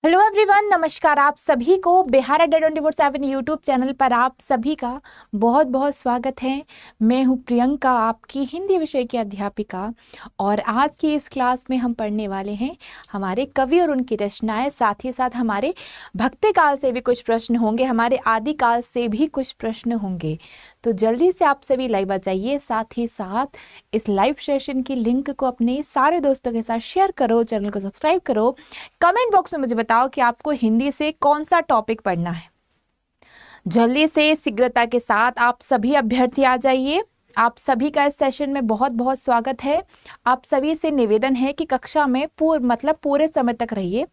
Hello everyone, नमस्कार। आप सभी को बिहार अड्डा 24/7 यूट्यूब चैनल पर आप सभी का बहुत बहुत स्वागत है। मैं हूं प्रियंका, आपकी हिंदी विषय की अध्यापिका। और आज की इस क्लास में हम पढ़ने वाले हैं हमारे कवि और उनकी रचनाएं। साथ ही साथ हमारे भक्ति काल से भी कुछ प्रश्न होंगे, हमारे आदि काल से भी कुछ प्रश्न होंगे। तो जल्दी से आप सभी लाइव आ जाइए। साथ ही साथ इस लाइव सेशन की लिंक को अपने सारे दोस्तों के साथ शेयर करो, चैनल को सब्सक्राइब करो। कमेंट बॉक्स में मुझे बताओ कि आपको हिंदी से कौन सा टॉपिक पढ़ना है। जल्दी से शीघ्रता के साथ आप सभी अभ्यर्थी आ जाइए। आप सभी का इस सेशन में बहुत बहुत स्वागत है। आप सभी से निवेदन है कि कक्षा में पूरे समय तक रहिए।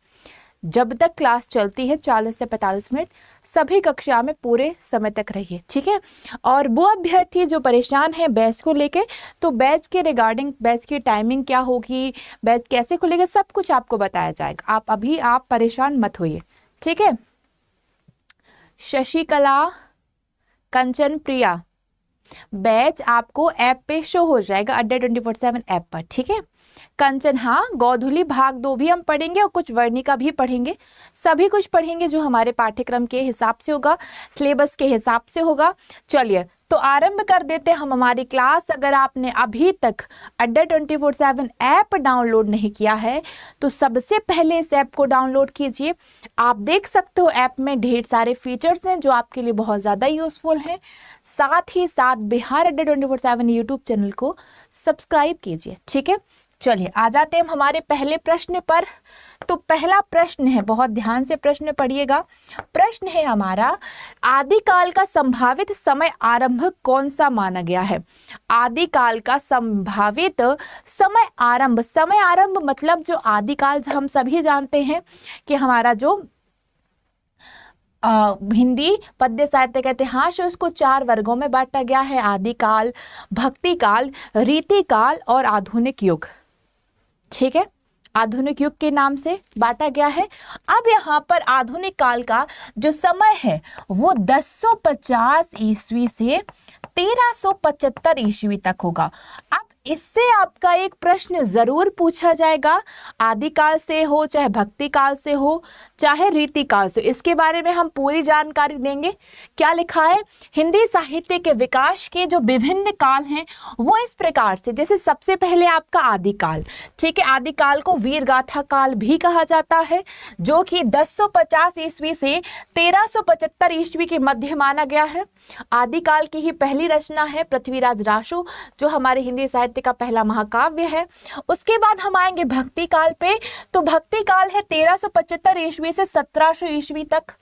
जब तक क्लास चलती है 40 से 45 मिनट, सभी कक्षा में पूरे समय तक रहिए, ठीक है। और वो अभ्यर्थी जो परेशान है बैच को लेके, तो बैच के रिगार्डिंग, बैच की टाइमिंग क्या होगी, बैच कैसे खुलेगा, सब कुछ आपको बताया जाएगा। आप परेशान मत होइए, ठीक है। शशिकला, कंचन प्रिया, बैच आपको ऐप पे शो हो जाएगा, अड्डा 24/7 ऐप पर, ठीक है। कंचन, हाँ, गोधूली भाग 2 भी हम पढ़ेंगे और कुछ वर्णिका भी पढ़ेंगे। सभी कुछ पढ़ेंगे जो हमारे पाठ्यक्रम के हिसाब से होगा, सिलेबस के हिसाब से होगा। चलिए तो आरंभ कर देते हैं हम हमारी क्लास। अगर आपने अभी तक अड्डा 24/7 ऐप डाउनलोड नहीं किया है तो सबसे पहले इस ऐप को डाउनलोड कीजिए। आप देख सकते हो ऐप में ढेर सारे फीचर्स हैं जो आपके लिए बहुत ज़्यादा यूजफुल हैं। साथ ही साथ बिहार अड्डा 24/7 यूट्यूब चैनल को सब्सक्राइब कीजिए, ठीक है। चलिए आ जाते हैं हम हमारे पहले प्रश्न पर। तो पहला प्रश्न है, बहुत ध्यान से प्रश्न पढ़िएगा। प्रश्न है हमारा, आदिकाल का संभावित समय आरंभ कौन सा माना गया है। आदिकाल का संभावित समय आरंभ मतलब जो आदिकाल हम सभी जानते हैं कि हमारा जो हिंदी पद्य साहित्य का इतिहास है उसको 4 वर्गों में बांटा गया है। आदिकाल, भक्ति काल, रीति काल और आधुनिक युग, ठीक है। आधुनिक युग के नाम से बांटा गया है। अब यहाँ पर आधुनिक काल का जो समय है वो 1050 ईस्वी से 1375 ईस्वी तक होगा। अब इससे आपका एक प्रश्न जरूर पूछा जाएगा, आदिकाल से हो, चाहे भक्ति काल से हो, चाहे रीति काल से, इसके बारे में हम पूरी जानकारी देंगे। क्या लिखा है, हिंदी साहित्य के विकास के जो विभिन्न काल हैं वो इस प्रकार से, जैसे सबसे पहले आपका आदिकाल, ठीक है। आदिकाल को वीर गाथा काल भी कहा जाता है, जो कि 1050 ईस्वी से 1375 ईस्वी के मध्य माना गया है। आदिकाल की ही पहली रचना है पृथ्वीराज रासो, जो हमारे हिंदी साहित्य का पहला महाकाव्य है। उसके बाद हम आएंगे भक्ति काल पे। तो भक्ति काल है 1375 ईस्वी से 1700 ईस्वी तक,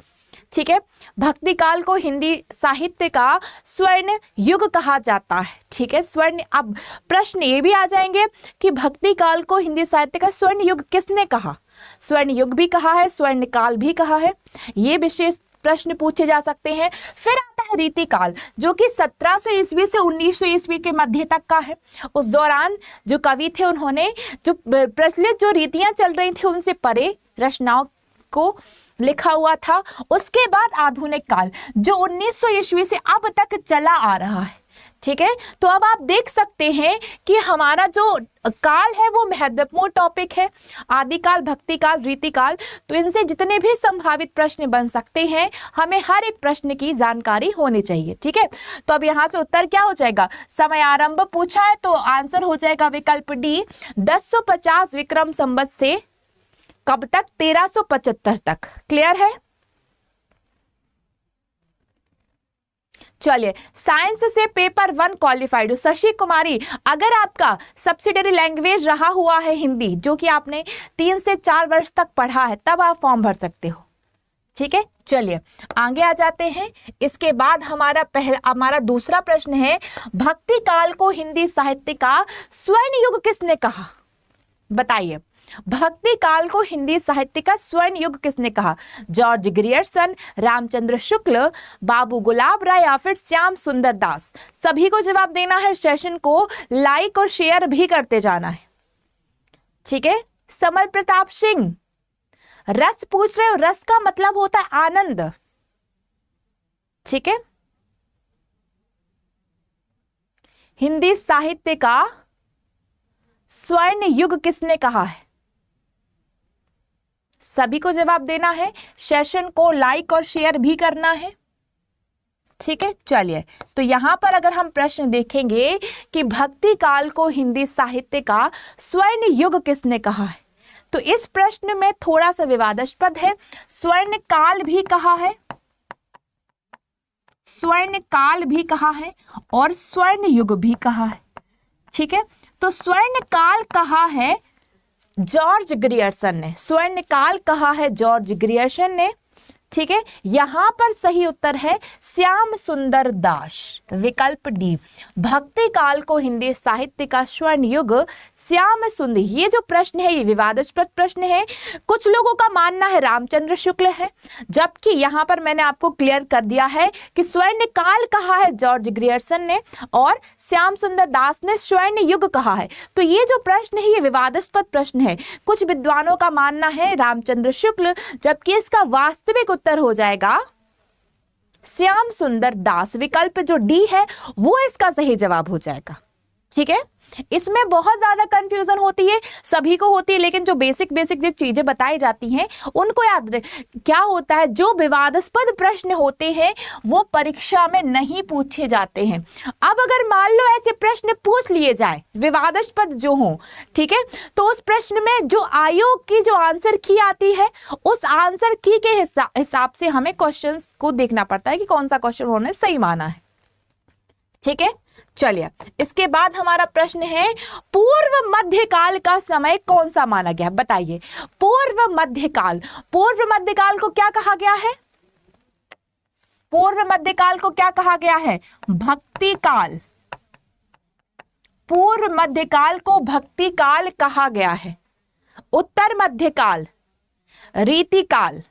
ठीक है। भक्ति काल को हिंदी साहित्य का स्वर्ण युग कहा जाता है, ठीक है। स्वर्ण, अब प्रश्न ये भी आ जाएंगे कि भक्ति काल को हिंदी साहित्य का स्वर्ण युग किसने कहा। स्वर्ण युग भी कहा है, स्वर्ण काल भी कहा है, ये विशेष प्रश्न पूछे जा सकते हैं। फिर आता है रीति काल, जो कि 1700 ईस्वी से 1900 ईस्वी के मध्य तक का है। उस दौरान जो कवि थे उन्होंने जो प्रचलित जो रीतियां चल रही थी उनसे परे रचनाओं को लिखा हुआ था। उसके बाद आधुनिक काल जो 1900 ईस्वी से अब तक चला आ रहा है, ठीक है। तो अब आप देख सकते हैं कि हमारा जो काल है वो महत्वपूर्ण टॉपिक है, आदिकाल, भक्ति काल, रीति काल। तो इनसे जितने भी संभावित प्रश्न बन सकते हैं, हमें हर एक प्रश्न की जानकारी होनी चाहिए, ठीक है। तो अब यहाँ से उत्तर क्या हो जाएगा, समय आरंभ पूछा है तो आंसर हो जाएगा विकल्प डी, 1050 विक्रम संवत से कब तक, 1375 तक। क्लियर है। चलिए, साइंस से पेपर 1 क्वालिफाइड हो शशि कुमारी, अगर आपका सब्सिडरी लैंग्वेज रहा हुआ है हिंदी, जो कि आपने 3 से 4 वर्ष तक पढ़ा है, तब आप फॉर्म भर सकते हो, ठीक है। चलिए आगे आ जाते हैं। इसके बाद हमारा दूसरा प्रश्न है, भक्ति काल को हिंदी साहित्य का स्वर्ण युग किसने कहा। बताइए, भक्ति काल को हिंदी साहित्य का स्वर्ण युग किसने कहा। जॉर्ज ग्रियर्सन, रामचंद्र शुक्ल, बाबू गुलाब राय या फिर श्याम सुंदर दास। सभी को जवाब देना है, सेशन को लाइक और शेयर भी करते जाना है, ठीक है। समल प्रताप सिंह, रस पूछ रहे हो, रस का मतलब होता है आनंद, ठीक है। हिंदी साहित्य का स्वर्ण युग किसने कहा है। सभी को जवाब देना है, सेशन को लाइक और शेयर भी करना है। ठीक है, चलिए तो यहां पर अगर हम प्रश्न देखेंगे कि भक्ति काल को हिंदी साहित्य का स्वर्ण युग किसने कहा है, तो इस प्रश्न में थोड़ा सा विवादास्पद है। स्वर्ण काल भी कहा है, स्वर्ण काल भी कहा है और स्वर्ण युग भी कहा है। ठीक है, तो स्वर्ण काल कहा है जॉर्ज ग्रियर्सन ने, स्वर्ण काल कहा है जॉर्ज ग्रियर्सन ने। ठीक है, यहां पर सही उत्तर है श्याम सुंदर दास, विकल्प डी। भक्ति काल को हिंदी साहित्य का स्वर्ण युग श्याम सुंदर, ये जो प्रश्न है ये विवादास्पद प्रश्न है। कुछ लोगों का मानना है रामचंद्र शुक्ल है, जबकि यहां पर मैंने आपको क्लियर कर दिया है कि स्वर्ण काल कहा है जॉर्ज ग्रियर्सन ने और श्याम सुंदर दास ने स्वर्ण युग कहा है। तो ये जो प्रश्न है ये विवादास्पद प्रश्न है। कुछ विद्वानों का मानना है रामचंद्र शुक्ल, जबकि इसका वास्तविक उत्तर हो जाएगा श्याम सुंदर दास, विकल्प जो डी है वो इसका सही जवाब हो जाएगा। ठीक है, इसमें बहुत ज्यादा कंफ्यूजन होती है, सभी को होती है, लेकिन जो बेसिक जो चीजें बताई जाती हैं उनको याद क्या होता है, जो विवादास्पद प्रश्न होते हैं वो परीक्षा में नहीं पूछे जाते हैं। अब अगर मान लो ऐसे प्रश्न पूछ लिए जाए विवादास्पद जो हो, ठीक है, तो उस प्रश्न में जो आयोग की जो आंसर की आती है उस आंसर की के हिसाब से हमें क्वेश्चंस को देखना पड़ता है कि कौन सा क्वेश्चन उन्होंने सही माना है। ठीक है, चलिए इसके बाद हमारा प्रश्न है पूर्व मध्यकाल का समय कौन सा माना गया, बताइए। पूर्व मध्यकाल, पूर्व मध्यकाल को क्या कहा गया है, पूर्व मध्यकाल को क्या कहा गया है, भक्ति काल। पूर्व मध्यकाल को भक्ति काल कहा गया है। उत्तर मध्यकाल रीति काल,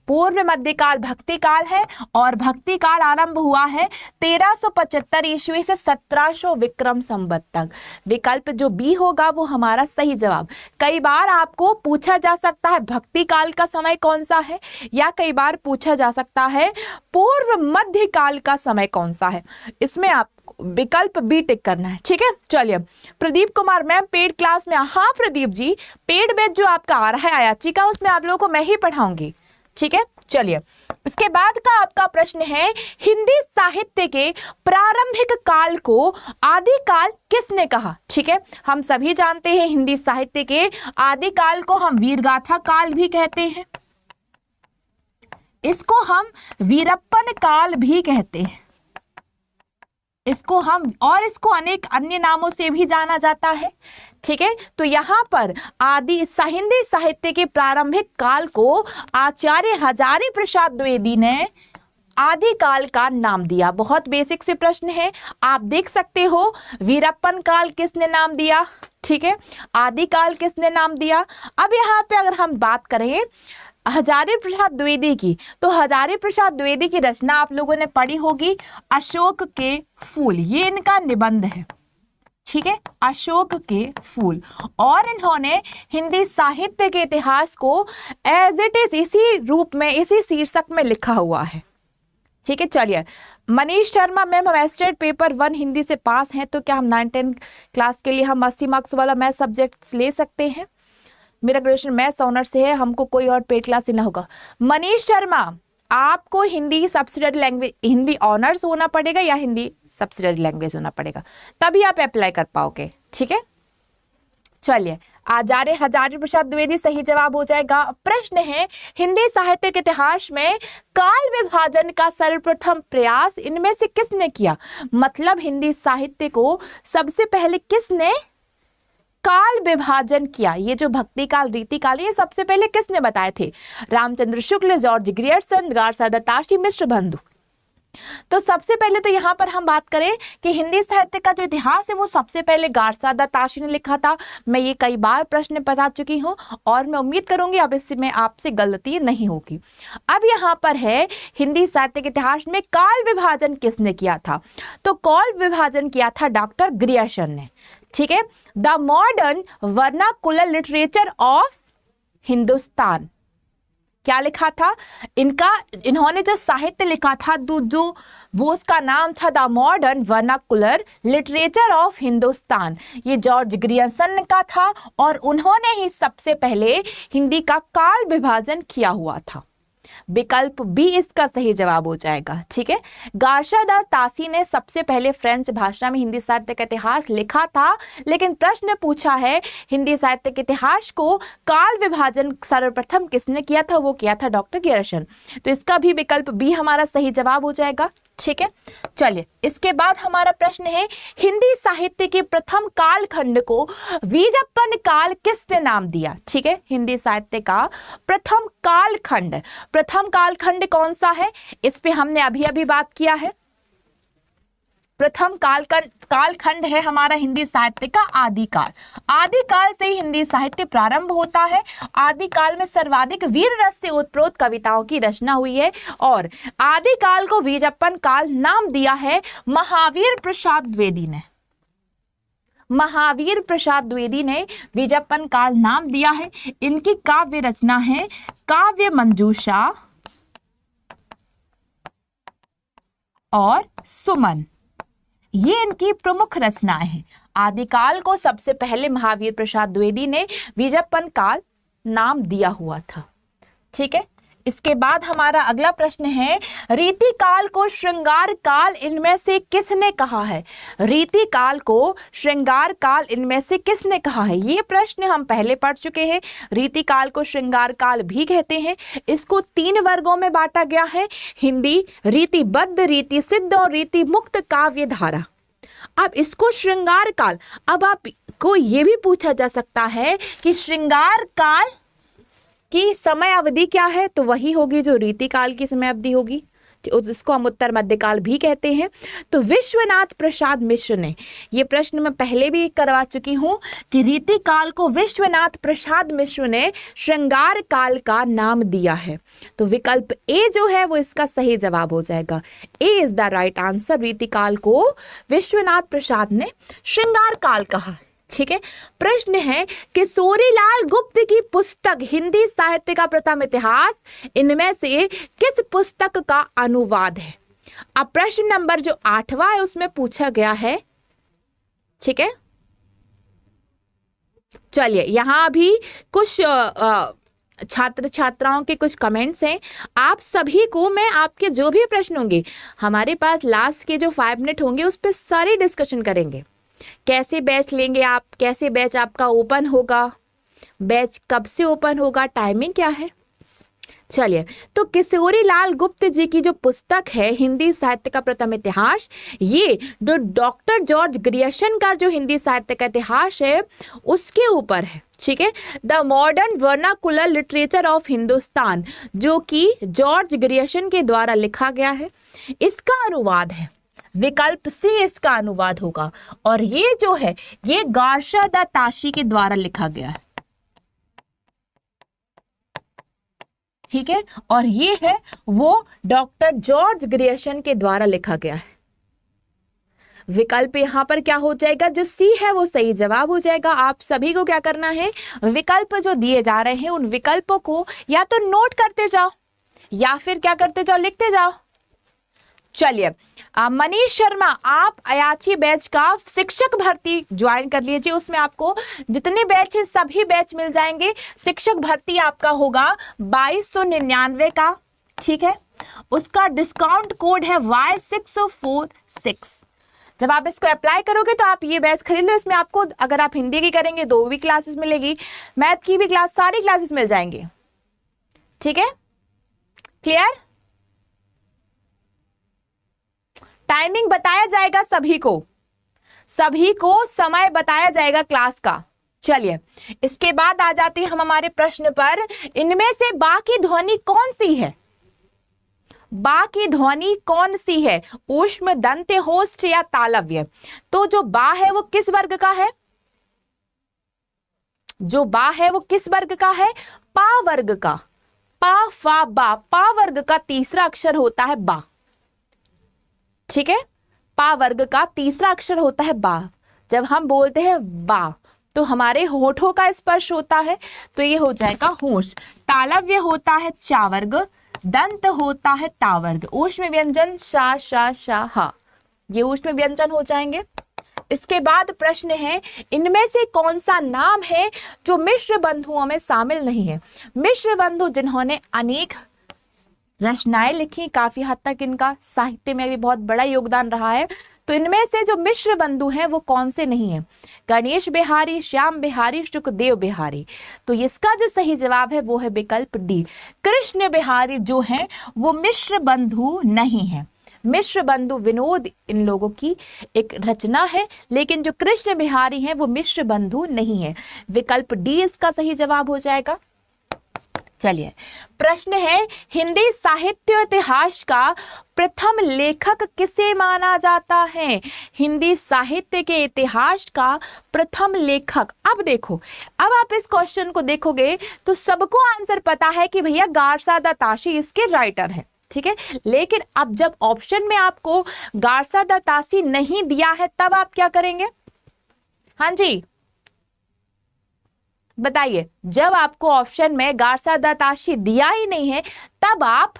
पूर्व मध्यकाल भक्ति काल है और भक्ति काल आरंभ हुआ है 1375 ईस्वी से 1700 विक्रम संवत तक। विकल्प जो बी होगा वो हमारा सही जवाब। कई बार आपको पूछा जा सकता है भक्ति काल का समय कौन सा है, या कई बार पूछा जा सकता है पूर्व मध्यकाल का समय कौन सा है, इसमें आप विकल्प बी टिक करना है। ठीक है, चलिए Pradeep Kumar ma'am paid class में, हाँ प्रदीप जी पेड बैच जो आपका आ रहा है आयाची का, उसमें आप लोगों को मैं ही पढ़ाऊंगी। ठीक है, चलिए इसके बाद का आपका प्रश्न है हिंदी साहित्य के प्रारंभिक काल को आदि काल किसने कहा। ठीक है, हम सभी जानते हैं हिंदी साहित्य के आदि काल को हम वीरगाथा काल भी कहते हैं, इसको हम वीरप्पन काल भी कहते हैं, इसको हम और इसको अनेक अन्य नामों से भी जाना जाता है। ठीक है, तो यहां पर आदि हिंदी साहित्य के प्रारंभिक काल को आचार्य हजारी प्रसाद द्विवेदी ने आदि काल का नाम दिया। बहुत बेसिक से प्रश्न है, आप देख सकते हो वीरप्पन काल किसने नाम दिया, ठीक है, आदि काल किसने नाम दिया। अब यहाँ पे अगर हम बात करें हजारी प्रसाद द्विवेदी की, तो हजारी प्रसाद द्विवेदी की रचना आप लोगों ने पढ़ी होगी अशोक के फूल, ये इनका निबंध है। ठीक है, अशोक के फूल, और इन्होंने हिंदी साहित्य के इतिहास को एज इट इज इसी रूप में इसी शीर्षक में लिखा हुआ है। ठीक है, चलिए मनीष शर्मा मैम हम एस्टेट पेपर 1 हिंदी से पास हैं, तो क्या हम 9-10 क्लास के लिए हम 80 मार्क्स वाला मैथ सब्जेक्ट ले सकते हैं। मेरा ग्रेजुएशन मैथ्स ऑनर से है, हमको कोई और पेड क्लास ही ना होगा। मनीष शर्मा आपको Hindi subsidiary language, Hindi honours होना पड़ेगा या हिंदी सब्सिडियरी लैंग्वेज होना पड़ेगा, तभी आप अप्लाई कर पाओगे। ठीक है, चलिए आचार्य हजारी प्रसाद द्विवेदी सही जवाब हो जाएगा। प्रश्न है हिंदी साहित्य के इतिहास में काल विभाजन का सर्वप्रथम प्रयास इनमें से किसने किया, मतलब हिंदी साहित्य को सबसे पहले किसने काल विभाजन किया। ये जो भक्ति काल रीति काल ये सबसे पहले किसने बताए थे, रामचंद्र शुक्ल, जॉर्ज ग्रियर्सन, गारसा दत्ताशी, मिश्र बंधु। तो सबसे पहले तो यहाँ पर हम बात करें कि हिंदी साहित्य का जो इतिहास है वो सबसे पहले गारसा दत्ताशी ने लिखा था। मैं ये कई बार प्रश्न बता चुकी हूँ और मैं उम्मीद करूंगी अब इसमें आपसे गलती नहीं होगी। अब यहाँ पर है हिंदी साहित्य के इतिहास में काल विभाजन किसने किया था, तो काल विभाजन किया था डॉक्टर ग्रियर्सन ने। ठीक है, the modern vernacular literature of Hindustan, क्या लिखा था इन्होंने जो साहित्य लिखा था जो वो उसका नाम था the modern vernacular literature of Hindustan. ये जॉर्ज ग्रियर्सन का था और उन्होंने ही सबसे पहले हिंदी का काल विभाजन किया हुआ था। विकल्प बी इसका सही जवाब हो जाएगा। ठीक है, गार्शा द तासी ने सबसे पहले फ्रेंच भाषा में हिंदी साहित्य का इतिहास लिखा था, लेकिन प्रश्न पूछा है हिंदी साहित्य के इतिहास को काल विभाजन सर्वप्रथम किसने किया था? वो किया था डॉक्टर ग्रियर्सन। तो इसका भी विकल्प बी हमारा सही जवाब हो जाएगा। ठीक है, चलिए इसके बाद हमारा प्रश्न है हिंदी साहित्य के प्रथम कालखंड को वीजप्पन काल किसने नाम दिया? ठीक है, हिंदी साहित्य का प्रथम कालखंड कौन सा है? इस पे हमने अभी अभी बात किया है। प्रथम कालखंड है हमारा हिंदी साहित्य का आदिकाल। आदिकाल से ही हिंदी साहित्य प्रारंभ होता है। आदिकाल में सर्वाधिक वीर रस से उत्प्रोत कविताओं की रचना हुई है और आदिकाल को वीजप्पन काल नाम दिया है महावीर प्रसाद द्विवेदी ने। महावीर प्रसाद द्विवेदी ने वीजप्पन काल नाम दिया है। इनकी काव्य रचना है काव्य मंजूषा और सुमन, ये इनकी प्रमुख रचनाएं हैं। आदिकाल को सबसे पहले महावीर प्रसाद द्विवेदी ने वीजप्पन काल नाम दिया हुआ था। ठीक है, इसके बाद हमारा अगला प्रश्न है रीतिकाल को श्रृंगार काल इनमें से किसने कहा है? रीतिकाल को श्रृंगार काल इनमें से किसने कहा है? ये प्रश्न हम पहले पढ़ चुके हैं। रीतिकाल को श्रृंगार काल भी कहते हैं। इसको 3 वर्गों में बांटा गया है, हिंदी, रीतिबद्ध, रीति सिद्ध और रीति मुक्त काव्य धारा। अब इसको श्रृंगार काल, अब आपको ये भी पूछा जा सकता है कि श्रृंगार काल की समय अवधि क्या है? तो वही होगी जो रीतिकाल की समय अवधि होगी, इसको हम उत्तर मध्यकाल भी कहते हैं। तो विश्वनाथ प्रसाद मिश्र ने, ये प्रश्न मैं पहले भी करवा चुकी हूं कि रीतिकाल को विश्वनाथ प्रसाद मिश्र ने श्रृंगार काल का नाम दिया है। तो विकल्प ए जो है वो इसका सही जवाब हो जाएगा। ए इज द राइट आंसर। रीतिकाल को विश्वनाथ प्रसाद ने श्रृंगार काल कहा। ठीक है, प्रश्न है किशोरीलाल गुप्त की पुस्तक हिंदी साहित्य का प्रथम इतिहास इनमें से किस पुस्तक का अनुवाद है? अब प्रश्न नंबर जो 8वां है उसमें पूछा गया है। ठीक है, चलिए यहां अभी कुछ छात्र छात्राओं के कुछ कमेंट्स हैं। आप सभी को मैं आपके जो भी प्रश्न होंगे हमारे पास लास्ट के जो 5 मिनट होंगे उस पर सारी डिस्कशन करेंगे। कैसे बैच लेंगे आप, कैसे बैच आपका ओपन होगा, बैच कब से ओपन होगा, टाइमिंग क्या है। चलिए, तो किशोरीलाल गुप्त जी की जो पुस्तक है हिंदी साहित्य का प्रथम इतिहास, ये जो डॉक्टर जॉर्ज ग्रियर्सन का जो हिंदी साहित्य का इतिहास है उसके ऊपर है। ठीक है, the modern vernacular literature of Hindustan, जो कि जॉर्ज ग्रियर्सन के द्वारा लिखा गया है, इसका अनुवाद है। विकल्प सी इसका अनुवाद होगा। और ये जो है ये गार्शा द तासी के द्वारा लिखा गया है। ठीक है, और ये है वो डॉक्टर जॉर्ज ग्रियर्सन के द्वारा लिखा गया है। विकल्प यहां पर क्या हो जाएगा? जो सी है वो सही जवाब हो जाएगा। आप सभी को क्या करना है, विकल्प जो दिए जा रहे हैं उन विकल्पों को या तो नोट करते जाओ या फिर क्या करते जाओ, लिखते जाओ। चलिए, मनीष शर्मा, आप अयाची बैच का शिक्षक भर्ती ज्वाइन कर लीजिए। उसमें आपको जितने बैच हैं सभी बैच मिल जाएंगे। शिक्षक भर्ती आपका होगा 2299 का। ठीक है, उसका डिस्काउंट कोड है Y646। जब आप इसको अप्लाई करोगे तो आप ये बैच खरीद लो। इसमें आपको अगर आप हिंदी की करेंगे 2 भी क्लासेस मिलेगी, मैथ की भी क्लास, सारी क्लासेस मिल जाएंगे। ठीक है, क्लियर? टाइमिंग बताया जाएगा सभी को समय बताया जाएगा क्लास का। चलिए, इसके बाद आ जाते हैं हम हमारे प्रश्न पर। इनमें से बा की ध्वनि कौन सी है? बा की ध्वनि कौन सी है? ऊष्म, दंत्य, होष्ठ या तालव्य? तो जो बा है वो किस वर्ग का है? जो बा है वो किस वर्ग का है? पा वर्ग का। पा, फा, बा, पा वर्ग का तीसरा अक्षर होता है बा। ठीक है, पा वर्ग का तीसरा अक्षर होता है बा। जब हम बोलते हैं बा तो हमारे होठों का स्पर्श होता है, तो ये हो जाएगा होश। तालव्य होता है चा वर्ग, दंत होता है ता वर्ग, ऊष्म व्यंजन शा शा शा हा, ये ऊष्म व्यंजन हो जाएंगे। इसके बाद प्रश्न है, इनमें से कौन सा नाम है जो मिश्र बंधुओं में शामिल नहीं है? मिश्र बंधु जिन्होंने अनेक रचनाएं लिखी, काफी हद तक इनका साहित्य में भी बहुत बड़ा योगदान रहा है, तो इनमें से जो मिश्र बंधु हैं वो कौन से नहीं है? गणेश बिहारी, श्याम बिहारी, शुकदेव बिहारी। तो इसका जो सही जवाब है वो है विकल्प डी, कृष्ण बिहारी जो है वो मिश्र बंधु नहीं है। मिश्र बंधु विनोद इन लोगों की एक रचना है, लेकिन जो कृष्ण बिहारी हैं वो मिश्र बंधु नहीं है। विकल्प डी इसका सही जवाब हो जाएगा। चलिए, प्रश्न है, हिंदी साहित्य इतिहास का प्रथम लेखक किसे माना जाता है? हिंदी साहित्य के इतिहास का प्रथम लेखक। अब देखो, अब आप इस क्वेश्चन को देखोगे तो सबको आंसर पता है कि भैया गारसा दत्ताशी इसके राइटर हैं, ठीक है। लेकिन अब जब ऑप्शन में आपको गारसा दत्ताशी नहीं दिया है तब आप क्या करेंगे? हाँ जी बताइए, जब आपको ऑप्शन में गारसा दत्ताशी दिया ही नहीं है तब आप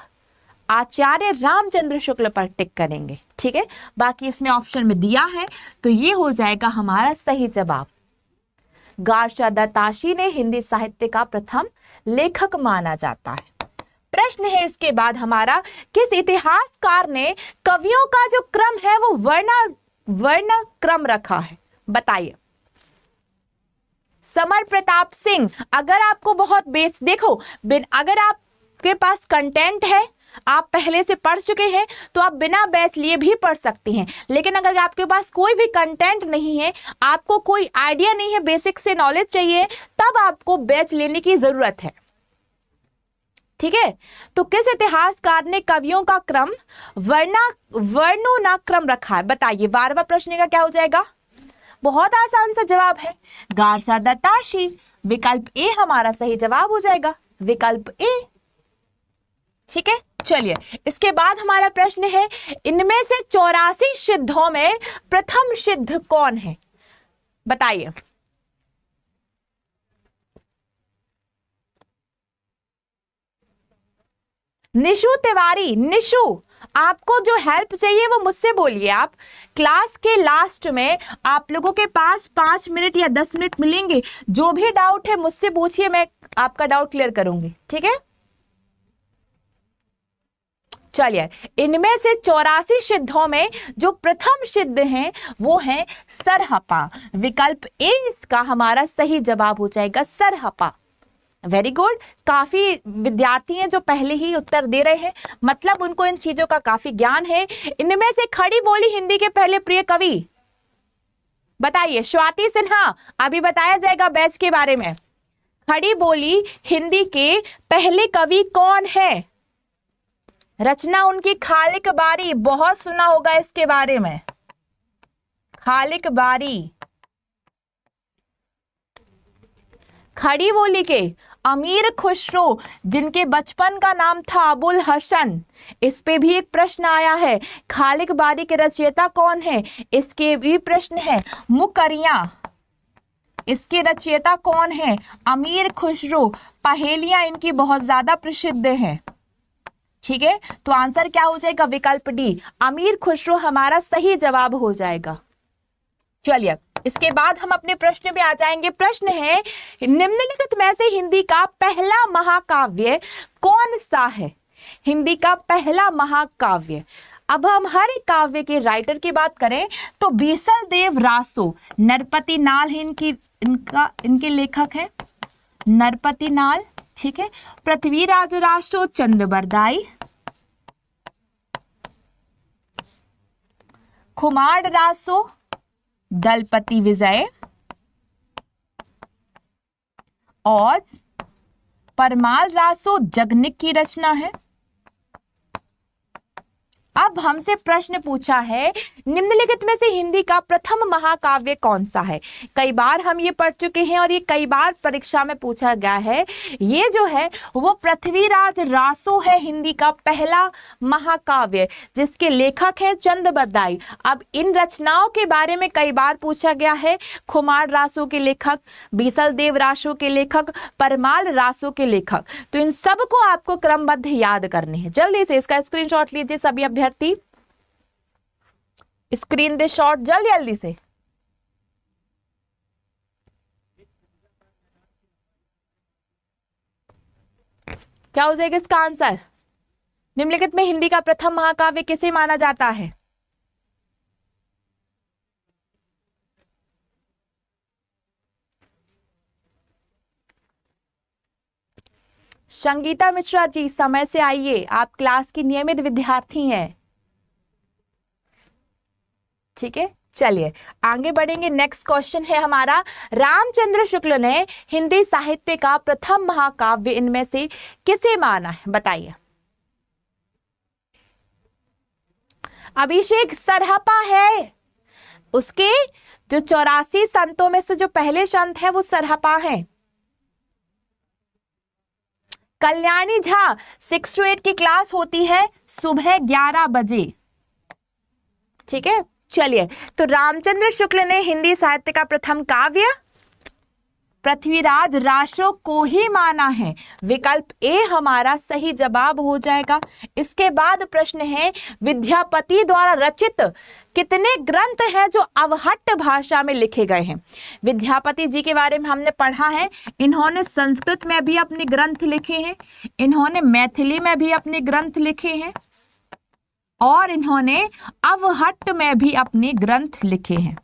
आचार्य रामचंद्र शुक्ल पर टिक करेंगे, ठीक है। बाकी इसमें ऑप्शन में दिया है तो ये हो जाएगा हमारा सही जवाब। गारसा दत्ताशी ने हिंदी साहित्य का प्रथम लेखक माना जाता है। प्रश्न है इसके बाद हमारा, किस इतिहासकार ने कवियों का जो क्रम है वो वर्ण क्रम रखा है? बताइए। समर प्रताप सिंह। अगर आपको बहुत बेस देखो, अगर आपके पास कंटेंट है, आप पहले से पढ़ चुके हैं तो आप बिना बैच लिए भी पढ़ सकते हैं, लेकिन अगर आपके पास कोई भी कंटेंट नहीं है, आपको कोई आइडिया नहीं है, बेसिक से नॉलेज चाहिए, तब आपको बैच लेने की जरूरत है, ठीक है। तो किस इतिहासकार ने कवियों का क्रम वर्णोनाक्रम रखा है? बताइए। 12वां प्रश्न का क्या हो जाएगा? बहुत आसान सा जवाब है, गारसा दत्ताशी। विकल्प ए हमारा सही जवाब हो जाएगा, विकल्प ए, ठीक है। चलिए, इसके बाद हमारा प्रश्न है, इनमें से 84 सिद्धों में प्रथम सिद्ध कौन है? बताइए। निशु तिवारी। निशु, आपको जो हेल्प चाहिए वो मुझसे बोलिए। आप क्लास के लास्ट में आप लोगों के पास 5 मिनट या 10 मिनट मिलेंगे, जो भी डाउट है मुझसे पूछिए, मैं आपका डाउट क्लियर करूंगी, ठीक है। चलिए, इनमें से 84 सिद्धों में जो प्रथम सिद्ध हैं वो है सरहपा। विकल्प ए इसका हमारा सही जवाब हो जाएगा, सरहपा। Very good. काफी विद्यार्थी हैं जो पहले ही उत्तर दे रहे हैं, मतलब उनको इन चीजों का काफी ज्ञान है। इनमें से खड़ी बोली हिंदी के पहले प्रिय कवि? बताइए। स्वाति सिन्हा। अभी बताया जाएगा बैच के बारे में। खड़ी बोली हिंदी के पहले कवि कौन है? रचना उनकी खालिक बारी। बहुत सुना होगा इसके बारे में, खालिक बारी। खड़ी बोली के अमीर खुसरो, जिनके बचपन का नाम था अबुल हसन, इस पे भी एक प्रश्न आया है। खालिक बारी के रचयिता कौन है? इसके भी प्रश्न है। मुकरिया, इसके रचयिता कौन है? अमीर खुसरो। पहेलियां इनकी बहुत ज्यादा प्रसिद्ध है, ठीक है। तो आंसर क्या हो जाएगा? विकल्प डी, अमीर खुसरो हमारा सही जवाब हो जाएगा। चलिए, इसके बाद हम अपने प्रश्न पे आ जाएंगे। प्रश्न है, निम्नलिखित में से हिंदी का पहला महाकाव्य कौन सा है? हिंदी का पहला महाकाव्य। अब हम हर एक काव्य के राइटर की बात करें तो बीसल देव रासो, नरपति नाल है इनके लेखक हैं, नरपति नाल, ठीक है। पृथ्वीराज रासो चंद्रबरदाई, खुमार रासो दलपति विजय, और परमाल रासो जगनिक की रचना है। अब अब हमसे प्रश्न पूछा है, निम्नलिखित में से हिंदी का प्रथम महाकाव्य कौन सा है। कई बार हम ये पढ़ चुके हैं और ये कई बार परीक्षा में पूछा गया है। ये जो है वो पृथ्वीराज रासो है, हिंदी का पहला महाकाव्य, जिसके लेखक हैं चंद बरदाई। अब इन रचनाओं के बारे में कई बार पूछा गया है। खुमार रासो के लेखक, बीसल देव रासो के लेखक, परमाल रासो के लेखक। तो इन सब को आपको क्रमबद्ध याद करने हैं। जल्दी से इसका स्क्रीनशॉट लीजिए सभी अभ्यर्थी, स्क्रीन दे शॉट जल्दी जल्दी से। क्या हो जाएगा इसका आंसर? निम्नलिखित में हिंदी का प्रथम महाकाव्य किसे माना जाता है? संगीता मिश्रा जी समय से आइए, आप क्लास की नियमित विद्यार्थी हैं। ठीक है, चलिए आगे बढ़ेंगे। नेक्स्ट क्वेश्चन है हमारा, रामचंद्र शुक्ल ने हिंदी साहित्य का प्रथम महाकाव्य इनमें से किसे माना है, बताइए। अभिषेक सरहपा है, उसके जो 84 संतों में से जो पहले संत है वो सरहपा हैं। कल्याणी झा 6 to 8 की क्लास होती है सुबह 11 बजे। ठीक है, चलिए तो रामचंद्र शुक्ल ने हिंदी साहित्य का प्रथम काव्य पृथ्वीराज रासो को ही माना है। विकल्प ए हमारा सही जवाब हो जाएगा। इसके बाद प्रश्न है, विद्यापति द्वारा रचित कितने ग्रंथ हैं जो अवहट्ट भाषा में लिखे गए हैं। विद्यापति जी के बारे में हमने पढ़ा है, इन्होंने संस्कृत में भी अपने ग्रंथ लिखे हैं, इन्होंने मैथिली में भी अपने ग्रंथ लिखे हैं और इन्होंने अवहट्ट में भी अपने ग्रंथ लिखे हैं।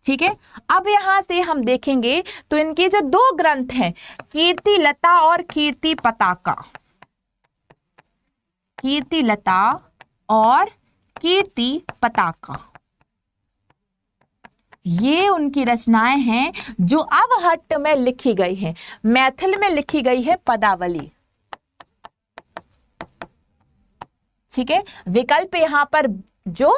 ठीक है, अब यहां से हम देखेंगे तो इनके जो 2 ग्रंथ हैं, कीर्ति लता और कीर्ति पताका, कीर्ति लता और कीर्ति पताका, ये उनकी रचनाएं हैं जो अवहट्ट में लिखी गई हैं। मैथिल में लिखी गई है पदावली। ठीक है, विकल्प यहां पर जो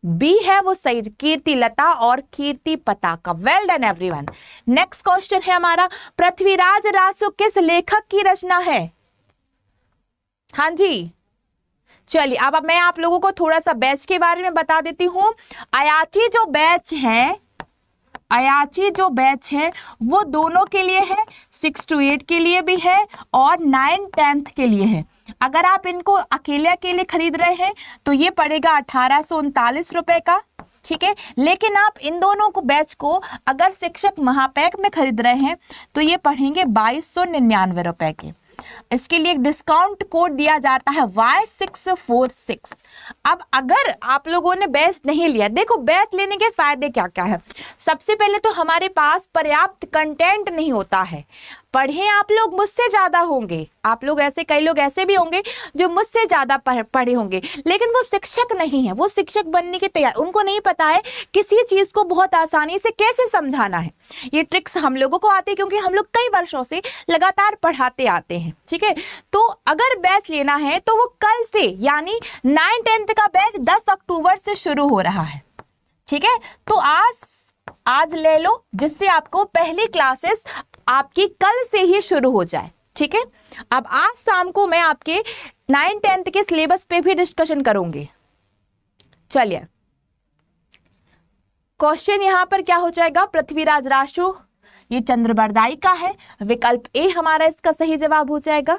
बी है वो सही, कीर्ति लता और कीर्ति पताका। Well done everyone. Next question है हमारा, पृथ्वीराज रासो किस लेखक की रचना है? हाँ जी, चलिए अब मैं आप लोगों को थोड़ा सा बैच के बारे में बता देती हूँ। अयाची जो बैच है, अयाची जो बैच है वो दोनों के लिए है, 6 to 8 के लिए भी है और 9 10th के लिए है। अगर आप इनको अकेले अकेले खरीद रहे हैं तो ये पड़ेगा 1839 रुपए का। ठीक है, लेकिन आप इन दोनों को बैच को अगर शिक्षक महापैक में खरीद रहे हैं तो ये पढ़ेंगे 2299 रुपए के। इसके लिए एक डिस्काउंट कोड दिया जाता है Y646। अब अगर आप लोगों ने बैच नहीं लिया, देखो बैच लेने के फायदे क्या क्या है। सबसे पहले तो हमारे पास पर्याप्त कंटेंट नहीं होता है। पढ़े आप लोग मुझसे ज्यादा होंगे, आप लोग ऐसे, कई लोग ऐसे भी होंगे जो मुझसे ज्यादा पढ़े होंगे, लेकिन वो शिक्षक नहीं है, वो शिक्षक बनने की तैयार, उनको नहीं पता है किसी चीज को बहुत आसानी से कैसे समझाना है। ये ट्रिक्स हम लोगों को आती है क्योंकि हम लोग कई वर्षों से लगातार पढ़ाते आते हैं। ठीक है, तो अगर बैच लेना है तो वो कल से, यानी 9 10th का बैच 10 अक्टूबर से शुरू हो रहा है। ठीक है, तो आज ले लो, जिससे आपको पहली क्लासेस आपकी कल से ही शुरू हो जाए। ठीक है, अब आज शाम को मैं आपके 9 10th के सिलेबस पे भी डिस्कशन करूंगी। चलिए, क्वेश्चन यहां पर क्या हो जाएगा, पृथ्वीराज रासो ये चंद्रबरदाई का है। विकल्प ए हमारा इसका सही जवाब हो जाएगा।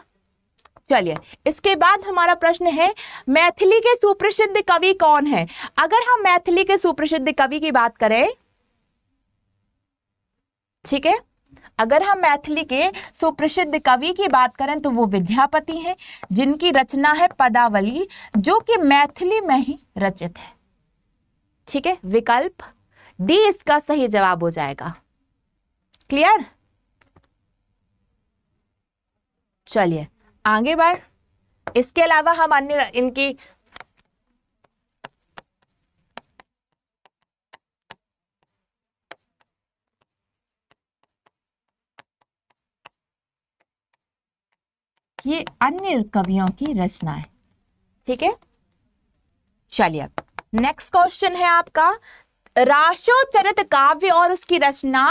चलिए, इसके बाद हमारा प्रश्न है, मैथिली के सुप्रसिद्ध कवि कौन है? अगर हम मैथिली के सुप्रसिद्ध कवि की बात करें, ठीक है, अगर हम मैथिली के सुप्रसिद्ध कवि की बात करें तो वो विद्यापति हैं, जिनकी रचना है पदावली, जो कि मैथिली में ही रचित है। ठीक है, विकल्प डी इसका सही जवाब हो जाएगा। क्लियर? चलिए आगे बढ़। इसके अलावा हम अन्य इनकी ये अन्य कवियों की रचनाएं। ठीक है, चलिए नेक्स्ट क्वेश्चन है आपका, रासोचरित काव्य और उसकी रचना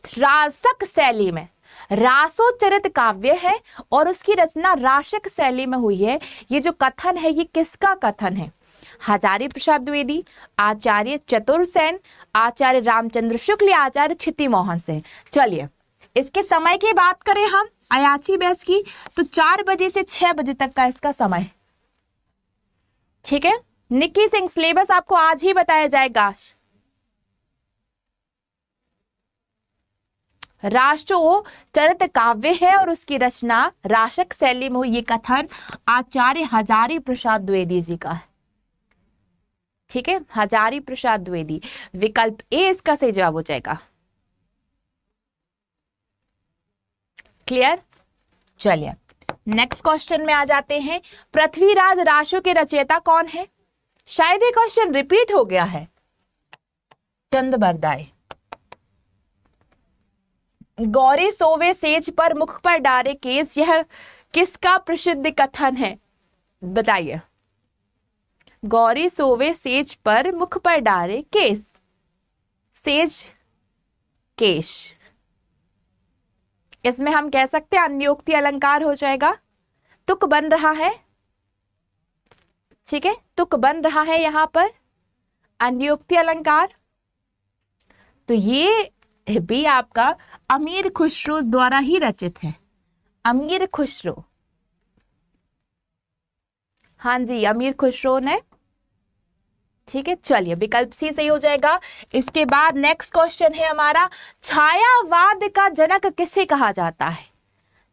रासक शैली में। रासोचरित काव्य है और उसकी रचना रासक शैली में हुई है। ये जो कथन है ये किसका कथन है? हजारी प्रसाद द्विवेदी, आचार्य चतुर्सेन, आचार्य रामचंद्र शुक्ल या आचार्य क्षिति मोहन से। चलिए इसके समय की बात करें हम अयाची बैच की, तो 4 बजे से 6 बजे तक का इसका समय। ठीक है, निक्की सिंह सिलेबस आपको आज ही बताया जाएगा। रासोचरित काव्य है और उसकी रचना रासक शैली में हुई। ये कथन आचार्य हजारी प्रसाद द्विवेदी जी का है। ठीक है, हजारी प्रसाद द्विवेदी। विकल्प ए इसका सही जवाब हो जाएगा। क्लियर? चलिए नेक्स्ट क्वेश्चन में आ जाते हैं। पृथ्वीराज रासो के रचयिता कौन है? शायद ये क्वेश्चन रिपीट हो गया है। चंद बरदाई। गौरी सोवे सेज पर मुख पर डारे केस, यह किसका प्रसिद्ध कथन है? बताइए। गौरी सोवे सेज पर मुख पर डारे केस, सेज केश। इसमें हम कह सकते हैं अन्योक्ति अलंकार हो जाएगा। तुक बन रहा है। ठीक है, तुक बन रहा है यहां पर अन्योक्ति अलंकार। तो ये भी आपका अमीर खुसरो द्वारा ही रचित है। अमीर खुसरो, हाँ जी अमीर खुसरो ने। ठीक है, चलिए विकल्प सी सही हो जाएगा। इसके बाद नेक्स्ट क्वेश्चन है हमारा, छायावाद का जनक किसे कहा जाता है?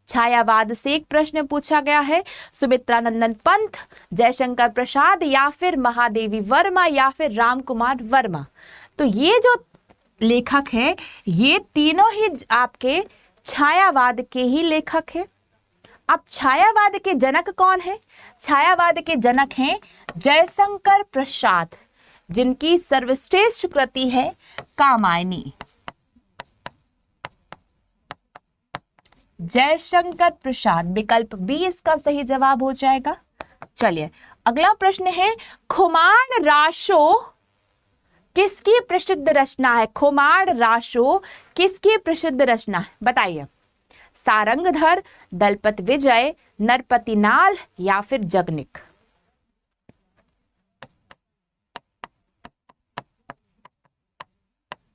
छायावाद से एक प्रश्न पूछा गया है। सुमित्रानंदन पंत, जयशंकर प्रसाद या फिर महादेवी वर्मा या फिर राम कुमार वर्मा। तो ये जो लेखक है ये तीनों ही आपके छायावाद के ही लेखक है। अब छायावाद के जनक कौन है? छायावाद के जनक हैं जयशंकर प्रसाद, जिनकी सर्वश्रेष्ठ कृति है कामायनी। जयशंकर प्रसाद, विकल्प बी इसका सही जवाब हो जाएगा। चलिए अगला प्रश्न है, खुमाण रासो किसकी प्रसिद्ध रचना है? खुमाण रासो किसकी प्रसिद्ध रचना है? बताइए। सारंगधर, दलपत विजय, नरपति नाल या फिर जगनिक।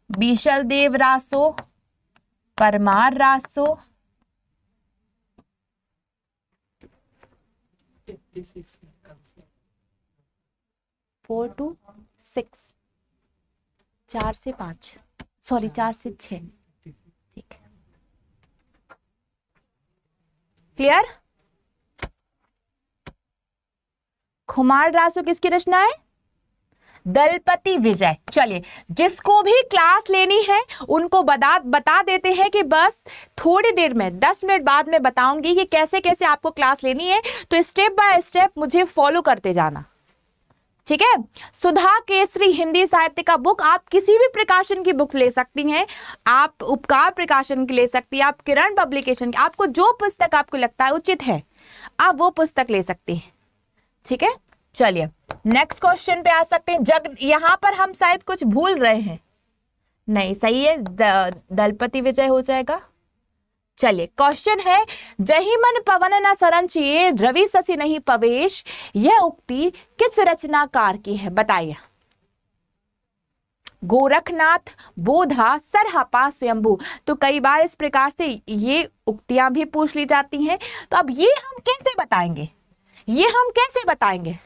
बीशल देव रासो, परमार रासो, 4 to 6, 4 से 5, सॉरी 4 से 6। ठीक है, क्लियर? खुमार रासो किसकी रचना है? दलपति विजय। चलिए जिसको भी क्लास लेनी है उनको बता देते हैं कि बस थोड़ी देर में 10 मिनट बाद में बताऊंगी कि कैसे कैसे आपको क्लास लेनी है, तो स्टेप बाय स्टेप मुझे फॉलो करते जाना। ठीक है, सुधा केसरी हिंदी साहित्य का बुक आप किसी भी प्रकाशन की बुक ले सकती हैं। आप उपकार प्रकाशन की ले सकती हैं, आप किरण पब्लिकेशन की, आपको जो पुस्तक आपको लगता है उचित है आप वो पुस्तक ले सकती हैं। ठीक है, चलिए नेक्स्ट क्वेश्चन पे आ सकते हैं। यहां पर हम शायद कुछ भूल रहे हैं। नहीं सही है, दलपति विजय हो जाएगा। चलिए क्वेश्चन है, जही मन पवन न सरंचिए रवि शशि नहीं पवेश, यह उक्ति किस रचनाकार की है? बताइए। गोरखनाथ, बोधा, सरहपा, स्वयंभू। तो कई बार इस प्रकार से ये उक्तियां भी पूछ ली जाती हैं। तो अब ये हम कैसे बताएंगे? ये हम कैसे बताएंगे?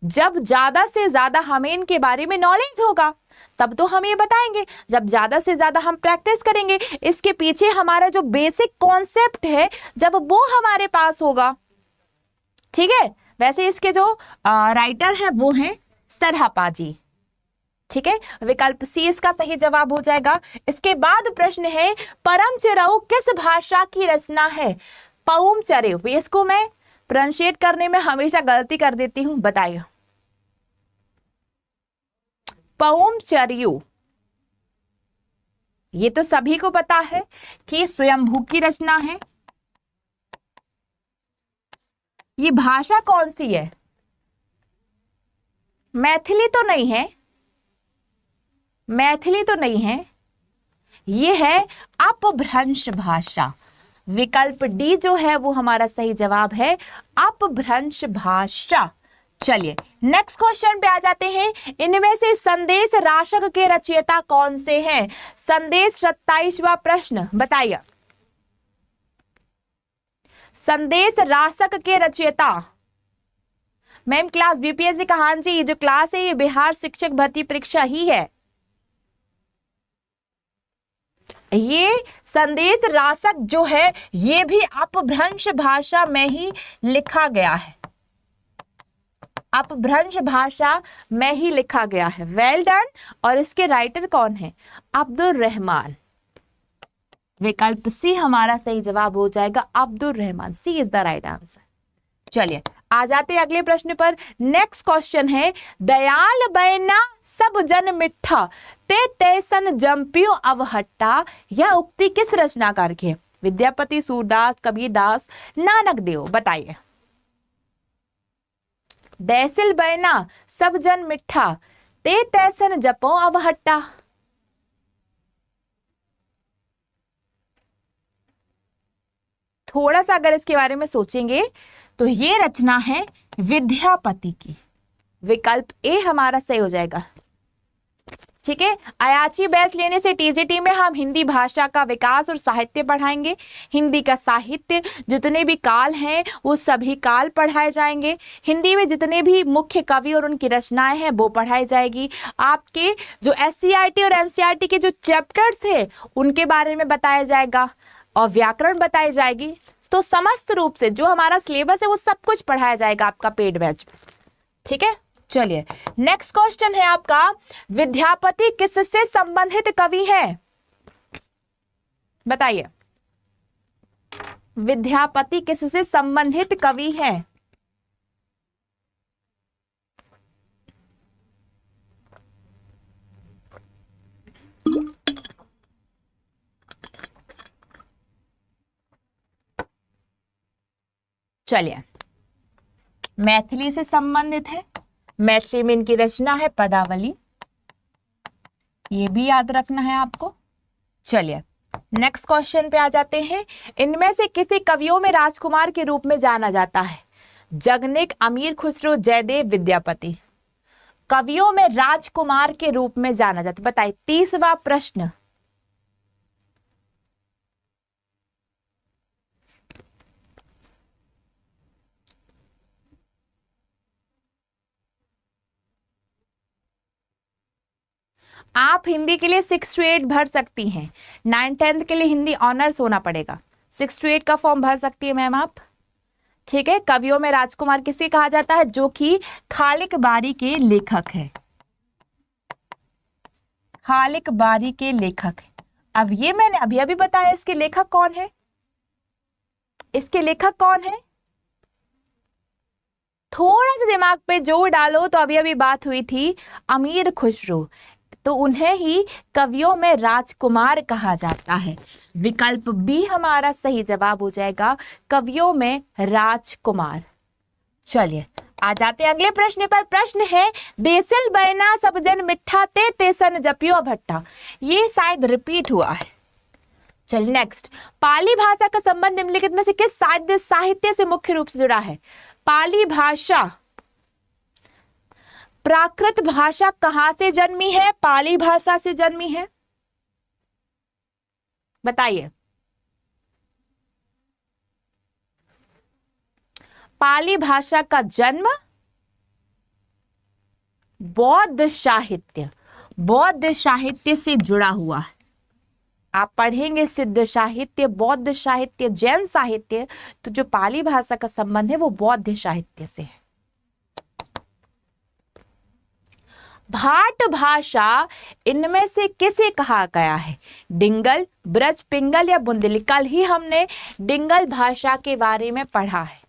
जब ज्यादा से ज्यादा हमें इनके बारे में नॉलेज होगा तब तो हम ये बताएंगे। जब ज्यादा से ज्यादा हम प्रैक्टिस करेंगे, इसके पीछे हमारा जो बेसिक कॉन्सेप्ट है जब वो हमारे पास होगा। ठीक है, वैसे इसके जो राइटर हैं वो हैं सरहपा जी। ठीक है, विकल्प सी इसका सही जवाब हो जाएगा। इसके बाद प्रश्न है, परम चरऊ किस भाषा की रचना है? पउम चरऊ, इसको मैं प्रोनाउंशिएट करने में हमेशा गलती कर देती हूं, बताइए। पउम चरऊ, ये तो सभी को पता है कि स्वयंभू की रचना है। ये भाषा कौन सी है? मैथिली तो नहीं है, मैथिली तो नहीं है, ये है अपभ्रंश भाषा। विकल्प डी जो है वो हमारा सही जवाब है, अपभ्रंश भाषा। चलिए नेक्स्ट क्वेश्चन पे आ जाते हैं। इनमें से संदेश राशक के रचयिता कौन से हैं? संदेश 27वां प्रश्न, बताइए। संदेश राशक के रचयिता, मैम क्लास बीपीएससी का, हाँ जी, ये जो क्लास है ये बिहार शिक्षक भर्ती परीक्षा ही है। ये संदेश राशक जो है ये भी अपभ्रंश भाषा में ही लिखा गया है, अपभ्रंश भाषा में ही लिखा गया है। Well done. और इसके राइटर कौन है? अब्दुल रहमान। विकल्प सी हमारा सही जवाब हो जाएगा, अब्दुल रहमान। सी इज द राइट आंसर। चलिए आ जाते हैं अगले प्रश्न पर। नेक्स्ट क्वेश्चन है, दयाल बैना सब जन मिठा ते तैसन जम्पियो अवहट्टा, यह उक्ति किस रचनाकार की है? विद्यापति, सूरदास, कबीरदास, नानक देव। बताइए। दैसिल बैना सब जन मिठा ते तैसन जपो अवहट्टा। थोड़ा सा अगर इसके बारे में सोचेंगे तो ये रचना है विद्यापति की। विकल्प ए हमारा सही हो जाएगा। ठीक है, अयाची बैच लेने से टीजीटी में हम हिंदी भाषा का विकास और साहित्य पढ़ाएंगे। हिंदी का साहित्य जितने भी काल हैं वो सभी काल पढ़ाए जाएंगे। हिंदी में जितने भी मुख्य कवि और उनकी रचनाएं हैं वो पढ़ाई जाएगी। आपके जो एससीईआरटी और एनसीईआरटी के जो चैप्टर्स हैं उनके बारे में बताया जाएगा और व्याकरण बताई जाएगी। तो समस्त रूप से जो हमारा सिलेबस है वो सब कुछ पढ़ाया जाएगा आपका पेड बैच में। ठीक है, चलिए नेक्स्ट क्वेश्चन है आपका, विद्यापति किससे संबंधित कवि है? बताइए, विद्यापति किससे संबंधित कवि है? चलिए, मैथिली से संबंधित है। मैथिली में इनकी रचना है पदावली, ये भी याद रखना है आपको। चलिए नेक्स्ट क्वेश्चन पे आ जाते हैं। इनमें से किसी कवियों में राजकुमार के रूप में जाना जाता है? जगनिक, अमीर खुसरो, जयदेव, विद्यापति। कवियों में राजकुमार के रूप में जाना जाता है, बताइए। 30वां प्रश्न। आप हिंदी के लिए 6 to 8 भर सकती हैं। 9th-10th के लिए हिंदी ऑनर्स होना पड़ेगा। 6 to 8 का फॉर्म भर सकती है मैम आप। ठीक है, कवियों में राजकुमार किसे कहा जाता है? जो कि खालिक बारी के लेखक है। खालिक बारी के लेखक है। अब ये मैंने अभी अभी बताया, इसके लेखक कौन है? इसके लेखक कौन है? थोड़ा सा दिमाग पे जोर डालो तो अभी अभी बात हुई थी अमीर खुसरो, तो उन्हें ही कवियों में राजकुमार कहा जाता है। विकल्प बी हमारा सही जवाब हो जाएगा, कवियों में राजकुमार। चलिए आ जाते हैं अगले प्रश्न पर। प्रश्न है, देसिल बैना सब जन मिठा ते तेसन जपियो भट्टा। ये शायद रिपीट हुआ है। चलिए नेक्स्ट, पाली भाषा का संबंध निम्नलिखित में से किस साहित्य से मुख्य रूप से जुड़ा है? पाली भाषा प्राकृत भाषा कहां से जन्मी है? पाली भाषा से जन्मी है। बताइए। पाली भाषा का जन्म बौद्ध साहित्य से जुड़ा हुआ है। आप पढ़ेंगे सिद्ध साहित्य, बौद्ध साहित्य, जैन साहित्य, तो जो पाली भाषा का संबंध है वो बौद्ध साहित्य से है। भाट भाषा इनमें से किसे कहा गया है? डिंगल, ब्रज, पिंगल या बुंदेली? कल ही हमने डिंगल भाषा के बारे में पढ़ा है,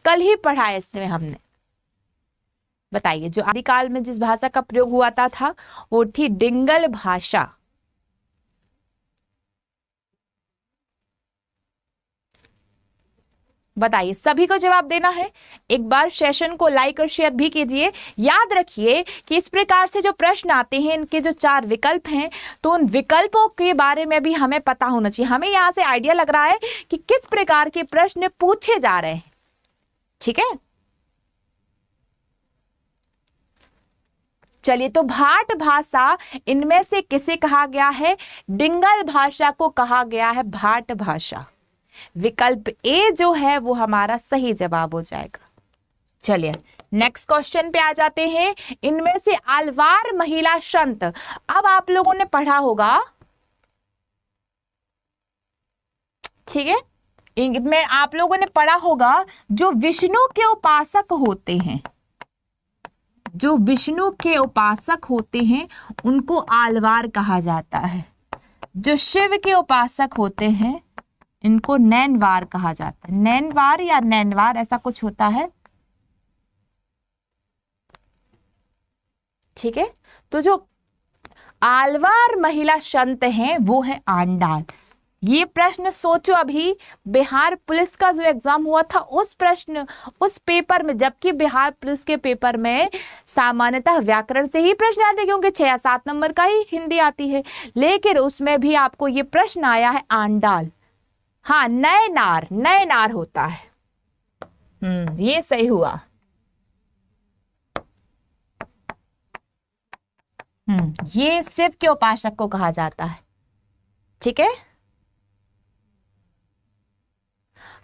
कल ही पढ़ा है इसमें हमने। बताइए, जो आदिकाल में जिस भाषा का प्रयोग हुआ था वो थी डिंगल भाषा। बताइए, सभी को जवाब देना है। एक बार सेशन को लाइक और शेयर भी कीजिए। याद रखिए कि इस प्रकार से जो प्रश्न आते हैं, इनके जो 4 विकल्प हैं, तो उन विकल्पों के बारे में भी हमें पता होना चाहिए। हमें यहां से आइडिया लग रहा है कि किस प्रकार के प्रश्न पूछे जा रहे हैं। ठीक है, चलिए, तो भाट भाषा इनमें से किसे कहा गया है? डिंगल भाषा को कहा गया है भाट भाषा। विकल्प ए जो है वो हमारा सही जवाब हो जाएगा। चलिए नेक्स्ट क्वेश्चन पे आ जाते हैं। इनमें से आलवार महिला संत, अब आप लोगों ने पढ़ा होगा, ठीक है, इनमें आप लोगों ने पढ़ा होगा जो विष्णु के उपासक होते हैं, जो विष्णु के उपासक होते हैं उनको आलवार कहा जाता है। जो शिव के उपासक होते हैं इनको नैनवार कहा जाता है। नैनवार या नैनवार ऐसा कुछ होता है। ठीक है, तो जो आलवार महिला संत हैं वो है आंडाल। ये प्रश्न सोचो, अभी बिहार पुलिस का जो एग्जाम हुआ था उस पेपर में, जबकि बिहार पुलिस के पेपर में सामान्यतः व्याकरण से ही प्रश्न आते हैं क्योंकि 6 या 7 नंबर का ही हिंदी आती है, लेकिन उसमें भी आपको ये प्रश्न आया है आंडाल। हाँ, नयनार, नयनार होता है। ये सही हुआ। ये शिव के उपासक को कहा जाता है। ठीक है,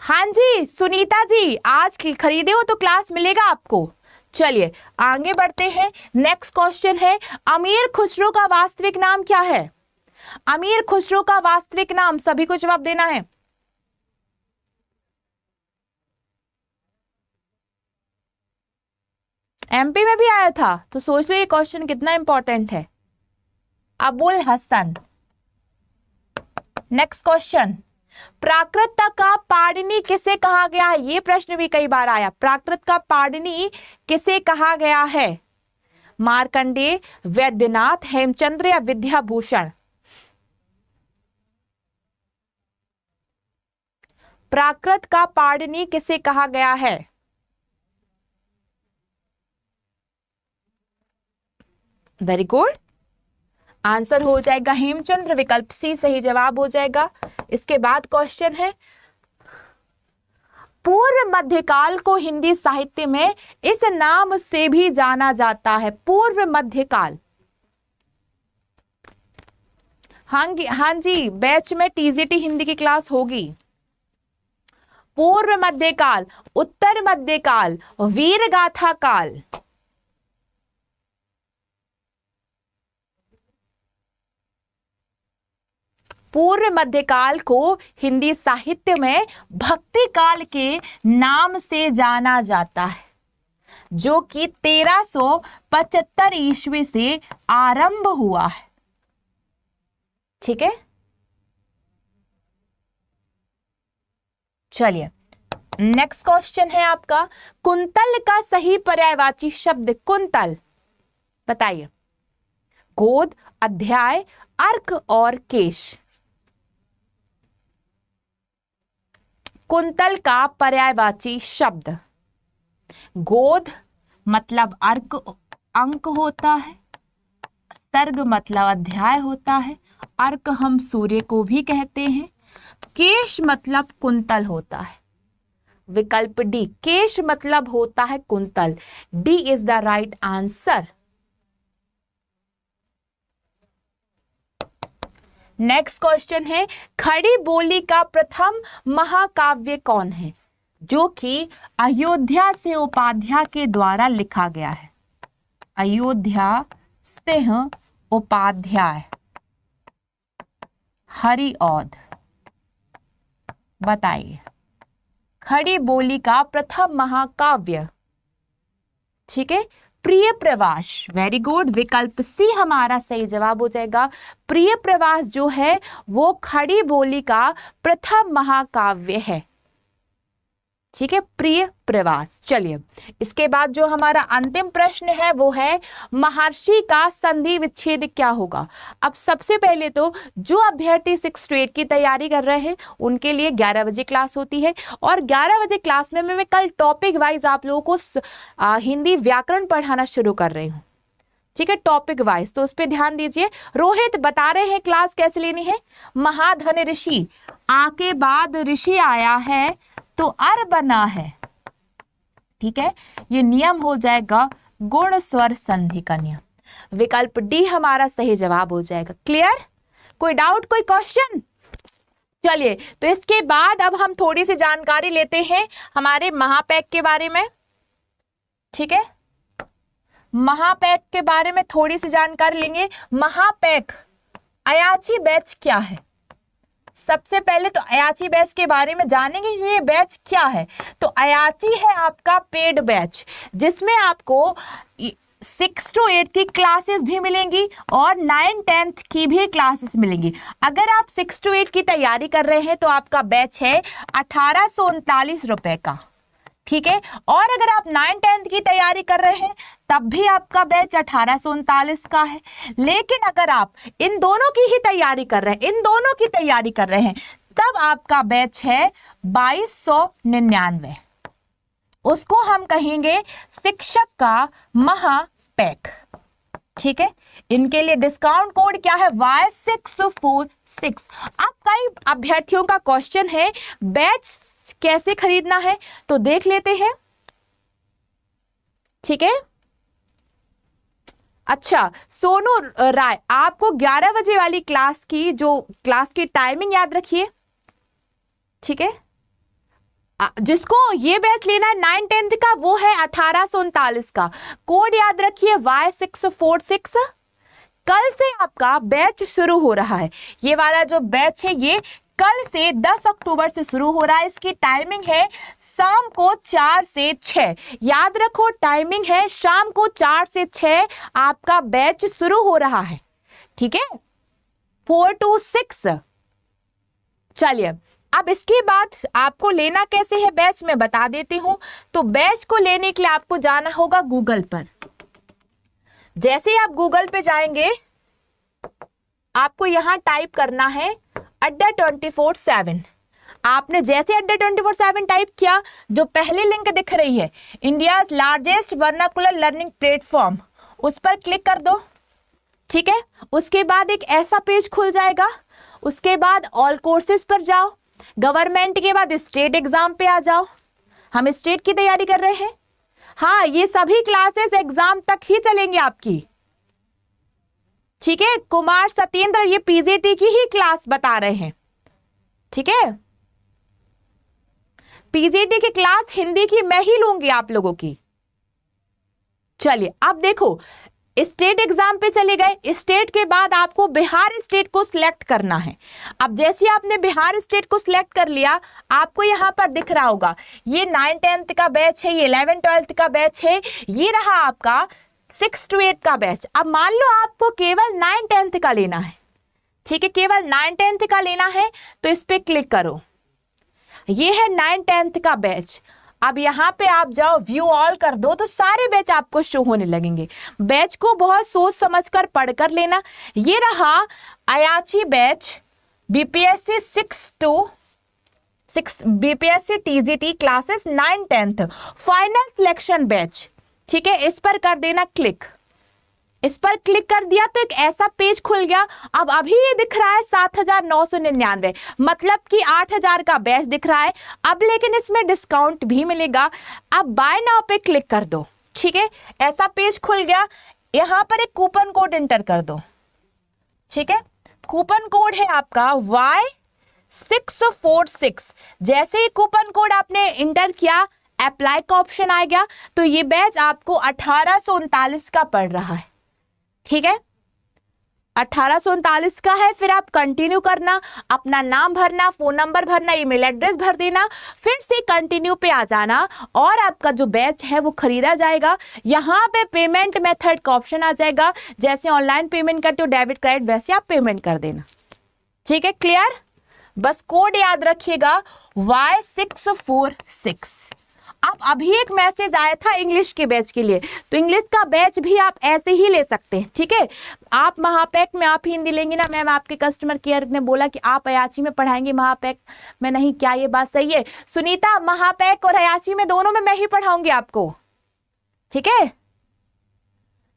हाँ जी सुनीता जी, आज खरीदे हो तो क्लास मिलेगा आपको। चलिए आगे बढ़ते हैं। नेक्स्ट क्वेश्चन है, अमीर खुसरो का वास्तविक नाम क्या है? अमीर खुसरो का वास्तविक नाम, सभी को जवाब देना है। एमपी में भी आया था, तो सोच लो ये क्वेश्चन कितना इंपॉर्टेंट है। अबुल हसन। नेक्स्ट क्वेश्चन, प्राकृत का पाणिनि किसे कहा गया है? ये प्रश्न भी कई बार आया। प्राकृत का पाणिनि किसे कहा गया है? मार्कंडेय, वैद्यनाथ, हेमचंद्र या विद्याभूषण? प्राकृत का पाणिनि किसे कहा गया है? वेरी गुड, आंसर हो जाएगा हेमचंद्र, विकल्प सी सही जवाब हो जाएगा। इसके बाद क्वेश्चन है, पूर्व मध्यकाल को हिंदी साहित्य में इस नाम से भी जाना जाता है। पूर्व मध्यकाल, हाँ जी, बैच में टीजीटी हिंदी की क्लास होगी। पूर्व मध्यकाल, उत्तर मध्यकाल, वीर गाथा काल। पूर्व मध्यकाल को हिंदी साहित्य में भक्ति काल के नाम से जाना जाता है, जो कि 1375 ईस्वी से आरंभ हुआ है। ठीक है, चलिए नेक्स्ट क्वेश्चन है आपका, कुंतल का सही पर्यायवाची शब्द कुंतल, बताइए। गोद, अध्याय, अर्क और केश। कुंतल का पर्यायवाची शब्द, गोद मतलब अर्क अंक होता है, सर्ग मतलब अध्याय होता है, अर्क हम सूर्य को भी कहते हैं, केश मतलब कुंतल होता है। विकल्प डी, केश मतलब होता है quintal. D is the right answer. Next question है, खड़ी बोली का प्रथम महाकाव्य कौन है? जो कि अयोध्या सिंह उपाध्याय के द्वारा लिखा गया है। अयोध्या सिंह उपाध्याय, हरिऔध। बताइए, खड़ी बोली का प्रथम महाकाव्य। ठीक है, प्रिय प्रवास। वेरी गुड, विकल्प सी हमारा सही जवाब हो जाएगा। प्रिय प्रवास जो है वो खड़ी बोली का प्रथम महाकाव्य है। ठीक है, प्रिय प्रवास। चलिए, इसके बाद जो हमारा अंतिम प्रश्न है वो है महर्षि का संधि विच्छेद क्या होगा। अब सबसे पहले तो जो अभ्यर्थी 6 to 8 की तैयारी कर रहे हैं उनके लिए 11 बजे क्लास होती है, और 11 बजे क्लास में मैं कल टॉपिक वाइज आप लोगों को हिंदी व्याकरण पढ़ाना शुरू कर रही हूँ। ठीक है, टॉपिक वाइज, तो उस पर ध्यान दीजिए। रोहित बता रहे हैं क्लास कैसे लेनी है। महाधन ऋषि, आ के बाद ऋषि आया है तो अर बना है। ठीक है, ये नियम हो जाएगा गुण स्वर संधि का नियम। विकल्प डी हमारा सही जवाब हो जाएगा। क्लियर? कोई डाउट, कोई क्वेश्चन? चलिए, तो इसके बाद अब हम थोड़ी सी जानकारी लेते हैं हमारे महापैक के बारे में। ठीक है, महापैक के बारे में थोड़ी सी जानकारी लेंगे। महापैक अयाची बैच क्या है? सबसे पहले तो अयाची बैच के बारे में जानेंगे, ये बैच क्या है। तो अयाची है आपका पेड बैच, जिसमें आपको 6 to 8 की क्लासेस भी मिलेंगी और 9-10 की भी क्लासेस मिलेंगी। अगर आप 6 to 8 की तैयारी कर रहे हैं तो आपका बैच है 1839 रुपए का। ठीक है, और अगर आप 9-10 की तैयारी कर रहे हैं तब भी आपका बैच 1839 का है। लेकिन अगर आप इन दोनों की ही तैयारी कर रहे हैं, तब आपका बैच है 2299। उसको हम कहेंगे शिक्षक का महापैक। ठीक है, इनके लिए डिस्काउंट कोड क्या है? Y646। अब कई अभ्यर्थियों का क्वेश्चन है बैच कैसे खरीदना है, तो देख लेते हैं। ठीक है, अच्छा सोनू राय, आपको 11 बजे वाली क्लास की टाइमिंग याद रखिए। ठीक है, जिसको ये बैच लेना है 9-10 का वो है 1839 का। कोड याद रखिए Y646। कल से आपका बैच शुरू हो रहा है। ये वाला जो बैच है ये कल से 10 अक्टूबर से शुरू हो रहा है। इसकी टाइमिंग है शाम को 4 से 6। याद रखो, टाइमिंग है शाम को 4 से 6 आपका बैच शुरू हो रहा है। ठीक है, 4 to 6। चलिए, अब इसके बाद आपको लेना कैसे है बैच में बता देती हूं। तो बैच को लेने के लिए आपको जाना होगा गूगल पर। जैसे आप गूगल पे जाएंगे आपको यहां टाइप करना है अड्डा 24/7। आपने जैसे अड्डा 24/7 टाइप किया, जो पहली लिंक दिख रही है India largest vernacular learning platform, उस पर क्लिक कर दो। ठीक है, उसके बाद एक ऐसा पेज खुल जाएगा। उसके बाद ऑल कोर्सेज पर जाओ, गवर्नमेंट के बाद स्टेट एग्जाम पे आ जाओ। हम स्टेट की तैयारी कर रहे हैं। हाँ, ये सभी क्लासेस एग्जाम तक ही चलेंगी आपकी। ठीक है, कुमार सत्येंद्र ये पीजीटी की ही क्लास बता रहे हैं। ठीक है, पीजीटी की क्लास हिंदी की मैं ही लूंगी आप लोगों की। चलिए, अब देखो स्टेट एग्जाम पे चले गए। स्टेट के बाद आपको बिहार स्टेट को सिलेक्ट करना है। अब जैसे आपने बिहार स्टेट को सिलेक्ट कर लिया, आपको यहाँ पर दिख रहा होगा ये 9-10 का बैच है, ये 11-12 का बैच है, ये रहा आपका 6 to 8 का बैच। अब मान लो आपको केवल 9-10 का लेना है। ठीक है, केवल 9-10 का लेना है तो इस पे क्लिक करो। ये है 9-10 का बैच। अब यहाँ पे आप जाओ, व्यू ऑल कर दो तो सारे बैच आपको शो होने लगेंगे। बैच को बहुत सोच समझकर पढ़कर लेना। ये रहा Ayachi batch BPSC 6 to 6 BPSC TGT classes 9-10 final selection batch. ठीक है, इस पर कर देना क्लिक। इस पर क्लिक कर दिया तो एक ऐसा पेज खुल गया। अब अभी ये दिख रहा है 7,999, मतलब कि 8,000 का बैच दिख रहा है। अब लेकिन इसमें डिस्काउंट भी मिलेगा। अब बाय नाउ पे क्लिक कर दो। ठीक है, ऐसा पेज खुल गया। यहां पर एक कूपन कोड एंटर कर दो। ठीक है, कूपन कोड है आपका Y646। जैसे ही कूपन कोड आपने इंटर किया, अप्लाई का ऑप्शन आ गया, तो ये बैच आपको 1839 का पड़ रहा है। ठीक है, 1839 का है। फिर आप कंटिन्यू करना, अपना नाम भरना, फोन नंबर भरना, ईमेल एड्रेस भर देना, फिर से कंटिन्यू पे आ जाना और आपका जो बैच है वो खरीदा जाएगा। यहाँ पे पेमेंट मेथड का ऑप्शन आ जाएगा। जैसे ऑनलाइन पेमेंट करते हो डेबिट क्रेडिट, वैसे आप पेमेंट कर देना। ठीक है, क्लियर? बस कोड याद रखिएगा Y646। अब अभी एक मैसेज आया था इंग्लिश के बैच के लिए, तो इंग्लिश का बैच भी आप ऐसे ही ले सकते हैं, ठीक है। आप महापैक में आप हिंदी लेंगे ना मैम, आपके कस्टमर केयर ने बोला कि आप अयाची में पढ़ाएंगे महापैक में नहीं, क्या ये बात सही है? सुनीता, महापैक और अयाची में दोनों में मैं ही पढ़ाऊंगी आपको, ठीक है,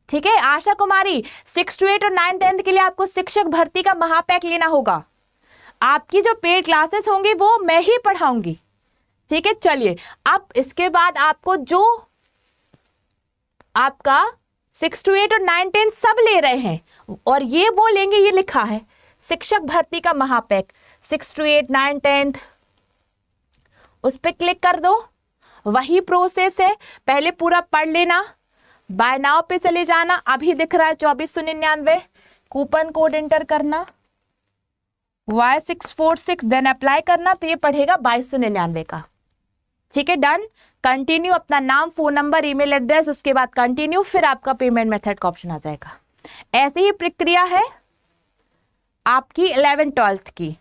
ठीक है। आशा कुमारी, 6 to 8 और 9 10 के लिए आपको शिक्षक भर्ती का महापैक लेना होगा। आपकी जो पेड क्लासेस होंगी वो मैं ही पढ़ाऊंगी, ठीक है। चलिए, अब इसके बाद आपको जो आपका 6 to 8 और 9 10 सब ले रहे हैं, और ये वो लेंगे, ये लिखा है शिक्षक भर्ती का महापैक 6 to 8 9 10, उस पर क्लिक कर दो। वही प्रोसेस है, पहले पूरा पढ़ लेना, बाय नाउ पे चले जाना, अभी दिख रहा है 2499, कूपन कोड एंटर करना Y646, देन अप्लाई करना, तो ये पढ़ेगा 2299 का, ठीक है। डन, कंटिन्यू, अपना नाम, फोन नंबर, ईमेल एड्रेस, उसके बाद कंटिन्यू, फिर आपका पेमेंट मेथड का ऑप्शन आ जाएगा। ऐसे ही प्रक्रिया है आपकी 11 12 की,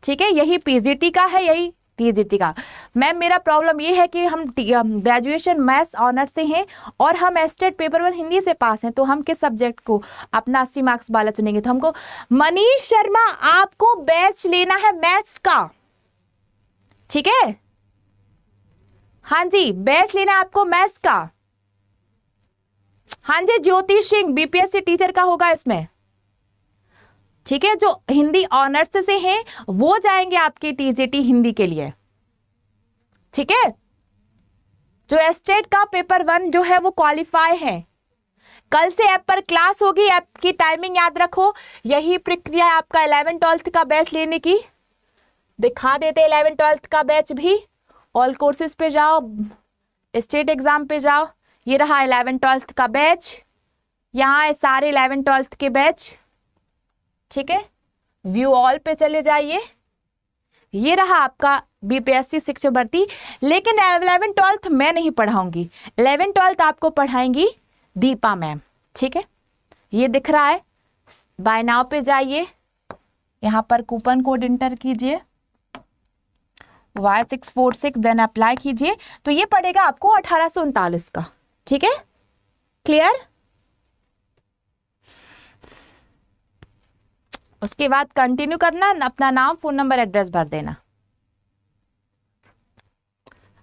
ठीक है। यही पीजीटी का है, यही टीजीटी का। मैम मेरा प्रॉब्लम ये है कि हम ग्रेजुएशन मैथ्स ऑनर्स से हैं और हम स्टेट पेपर 1 हिंदी से पास हैं, तो हम किस सब्जेक्ट को अपना 80 मार्क्स वाला चुनेंगे? तो हमको, मनीष शर्मा, आपको बैच लेना है मैथ्स का, ठीक है। हाँ जी, बैच लेना है आपको मैथ्स का। हाँ जी, ज्योति सिंह, बीपीएससी टीचर का होगा इसमें, ठीक है। जो हिंदी ऑनर्स से हैं वो जाएंगे आपके टीजीटी हिंदी के लिए, ठीक है। जो स्टेट का पेपर 1 जो है वो क्वालिफाई है। कल से ऐप पर क्लास होगी, ऐप की टाइमिंग याद रखो। यही प्रक्रिया है आपका 11 12 का बैच लेने की। दिखा देते 11 12 का बैच भी। ऑल कोर्सेज पे जाओ, स्टेट एग्जाम पे जाओ, ये रहा 11 12 का बैच, यहाँ है सारे 11 12 के बैच, ठीक है। व्यू ऑल पे चले जाइए, ये रहा आपका बीपीएससी शिक्षक भर्ती। लेकिन 11 12 मैं नहीं पढ़ाऊंगी, 11 12 आपको पढ़ाएंगी दीपा मैम, ठीक है। ये दिख रहा है, बाय नाउ पे जाइए, यहाँ पर कूपन कोड एंटर कीजिए Y646, देन अप्लाई कीजिए, तो ये पड़ेगा आपको 1839 का, ठीक है। क्लियर? उसके बाद कंटिन्यू करना, अपना नाम, फोन नंबर, एड्रेस भर देना।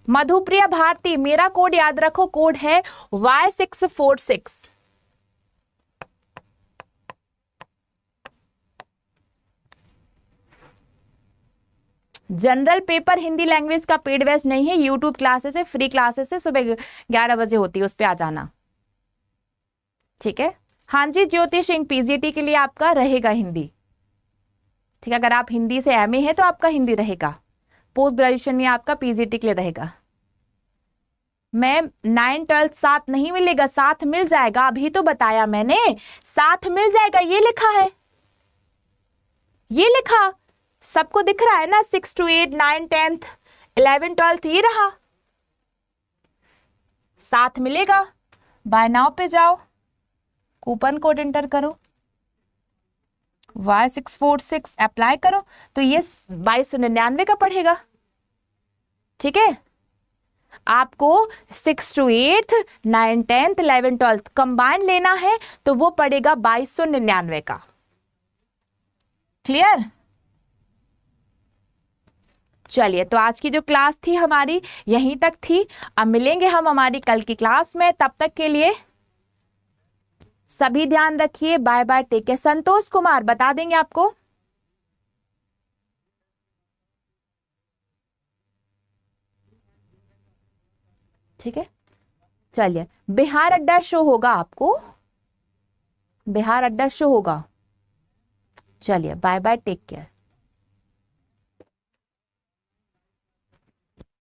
मधुप्रिया भारती, मेरा कोड याद रखो, कोड है Y646। General paper Hindi language का पेड बैच नहीं है, यूट्यूब क्लासेस है, फ्री क्लासेस है, सुबह 11 बजे होती है, उस पे आ जाना, ठीक है। हाँ जी, ज्योति सिंह, पीजीटी के लिए आपका रहेगा हिंदी, ठीक है। अगर आप हिंदी से एमए है तो आपका हिंदी रहेगा, पोस्ट ग्रेजुएशन में आपका पीजीटी के लिए रहेगा। मैम 9 12 साथ नहीं मिलेगा, साथ मिल जाएगा, अभी तो बताया मैंने, साथ मिल जाएगा, ये लिखा है, ये लिखा, सबको दिख रहा है ना, 6 to 8 9 10 11 12 ये रहा, साथ मिलेगा। बाय नाउ पे जाओ, कूपन कोड एंटर करो, Y646 अप्लाई करो, तो ये 2299 का पड़ेगा, ठीक है। आपको 6 to 8 9 10 11 12 कंबाइन लेना है, तो वो पड़ेगा 2299 का। क्लियर? चलिए, तो आज की जो क्लास थी हमारी यहीं तक थी। अब मिलेंगे हम हमारी कल की क्लास में, तब तक के लिए सभी ध्यान रखिए, bye bye, take care. Santosh Kumar बता देंगे आपको। ठीक है, चलिए, बिहार अड्डा शो होगा आपको, बिहार अड्डा शो होगा। चलिए, बाय बाय, टेक केयर।